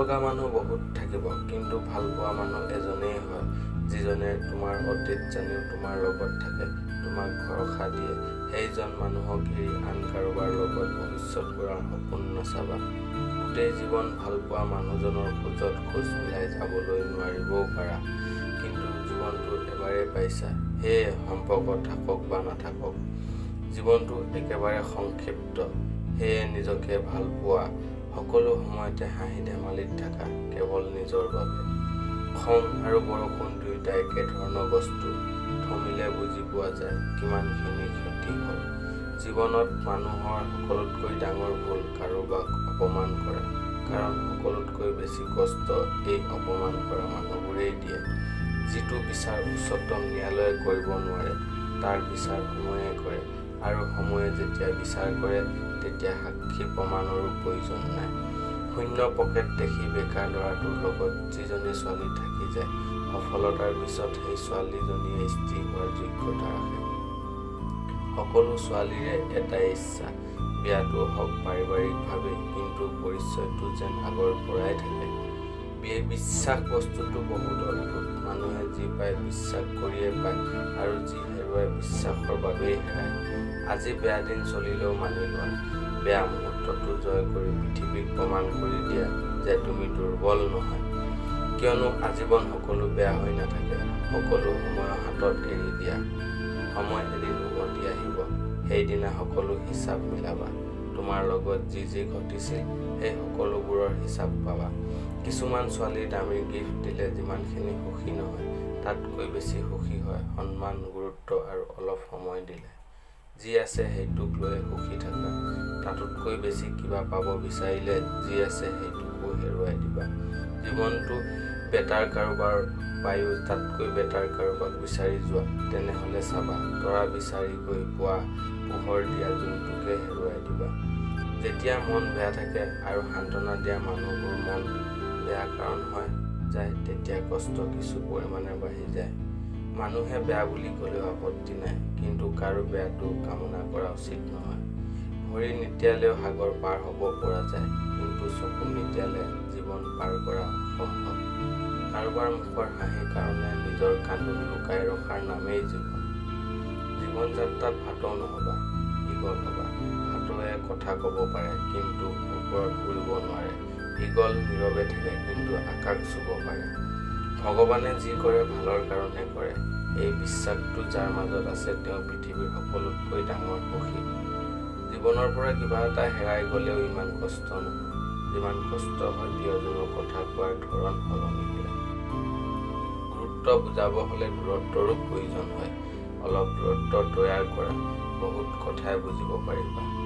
লগা মানুহ বহুত থাকিব, কিন্তু ভাল পোৱা মানুহ এজনেই হয়, যিজনে তোমাৰ অতীত জানিও তোমাৰ লগত থাকে, তোমাক ভৰসা দিয়ে। সেইজন মানুহক এৰি আন কাৰোবাৰ লগত ভৱিষ্যত গঢ়াৰ সপোন নাচাবা। গোটেই জীৱন ভাল পোৱা মানুহজনৰ খোজত খোজ মিলাই যাবলৈ নোৱাৰিবও পাৰা, কিন্তু জীৱনটো এবাৰেই পাইছা, সেয়ে সম্পৰ্ক থাকক বা নাথাকক। জীৱনটো একেবাৰে সংক্ষিপ্ত, সেয়ে নিজকে ভাল পোৱা। সকলো সময়তে হাঁহি ধেমালিত থাকা, কেৱল নিজৰ বাবে। খং আৰু বৰষুণ দুয়োটা একেধৰণৰ বস্তু। থমিলে বুজি পোৱা যায় কিমানখিনি ক্ষতি হ'ল। জীৱনত মানুহৰ সকলোতকৈ ডাঙৰ ভুল কাৰোবাক অপমান কৰা, কাৰণ সকলোতকৈ বেছি কষ্ট এই অপমান কৰা মানুহবোৰেই দিয়ে। যিটো বিচাৰ উচ্চতম ন্যায়ালয়ে কৰিব নোৱাৰে, তাৰ বিচাৰ সময়ে কৰে, আৰু সময়ে যেতিয়া বিচাৰ কৰে, তেতিয়া সাক্ষী প্ৰমাণৰো প্ৰয়োজন নাই। শূন্য পকেট দেখি বেকাৰ ল'ৰাটোৰ লগত যিজনী ছোৱালী থাকি যায়, সফলতাৰ পিছত সেই ছোৱালীজনীয়ে স্ত্ৰী হোৱাৰ যোগ্যতা ৰাখে। সকলো ছোৱালীৰে এটাই ইচ্ছা, বিয়াটো হওক পাৰিবাৰিকভাৱে, কিন্তু পৰিচয়টো যেন আগৰ পৰাই থাকে। বিশ্বাস বস্তুটো বহুত অদ্ভুত। মানুহে যি পায় বিশ্বাস কৰিয়ে পায়, আৰু যি হেৰুৱাই বিশ্বাসৰ বাবেই হেৰায়। আজি বেয়া দিন চলিলেও মানি লোৱা, বেয়া মুহূৰ্তটো জয় কৰি পৃথিৱীক প্ৰমাণ কৰি দিয়া যে তুমি দুৰ্বল নহয়। কিয়নো আজীৱন সকলো বেয়া হৈ নাথাকে, সকলো সময়ৰ হাতত এৰি দিয়া। সময় এদিন উভতি আহিব, সেইদিনা সকলো হিচাপ মিলাবা। তোমাৰ লগত যি যি ঘটিছিল, সেই সকলোবোৰৰ হিচাপ পাবা। কিছুমান ছোৱালী দামী গিফ্ট দিলে যিমানখিনি সুখী নহয়, তাতকৈ বেছি সুখী হয় সন্মান, গুৰুত্ব আৰু অলপ সময় দিলে। যি আছে সেইটোক লৈ সুখী থাকা। তাতোতকৈ বেছি কিবা পাব বিচাৰিলে যি আছে সেইটোকো হেৰুৱাই দিবা। জীৱনটো বেটাৰ কাৰোবাৰ পায়ো তাতকৈ বেটাৰ কাৰোবাক বিচাৰি যোৱা, তেনেহ'লে চাবা তৰা বিচাৰি গৈ পোৱা পোহৰ দিয়া জোনটোকে হেৰুৱাই দিবা। যেতিয়া মন বেয়া থাকে আৰু সান্তনা দিয়া মানুহবোৰ মন বেয়া কাৰণ হয় যায়, তেতিয়া কষ্ট কিছু পৰিমাণে বাঢ়ি যায়। মানুহে বেয়া বুলি ক'লেও আপত্তি নাই, কিন্তু কাৰো বেয়াটো কামনা কৰা উচিত নহয়। ভৰি নিতিয়ালেও সাগৰ পাৰ হ'ব পৰা যায়, কিন্তু চকু নিতিয়ালে জীৱন পাৰ কৰা অসম্ভৱ। কাৰোবাৰ মুখৰ হাঁহিৰ কাৰণে নিজৰ কান্দোন লুকাই ৰখাৰ নামেই জীৱন। জীৱন যাত্ৰাত ভাটৌ নহ'বা, ঈগল হ'বা। ভাটৌৱে কথা ক'ব পাৰে, কিন্তু ওপৰত উৰিব নোৱাৰে। ঈগল নীৰৱে থাকে, কিন্তু আকাশ চুব পাৰে। ভগৱানে যি কৰে ভালৰ কাৰণে কৰে। এই বিশ্বাসটো যাৰ মাজত আছে, তেওঁ পৃথিৱীৰ সকলোতকৈ ডাঙৰ সুখী। জীৱনৰ পৰা কিবা এটা হেৰাই গ'লেও ইমান কষ্ট নহয়, যিমান কষ্ট হয় প্ৰিয়জনৰ কথা কোৱাৰ ধৰণ সলনি হ'লে। গুৰুত্ব বুজাব হ'লে দূৰত্বৰো প্ৰয়োজন হয়। অলপ দূৰত্ব তৈয়াৰ কৰা, বহুত কথাই বুজিব পাৰিবা।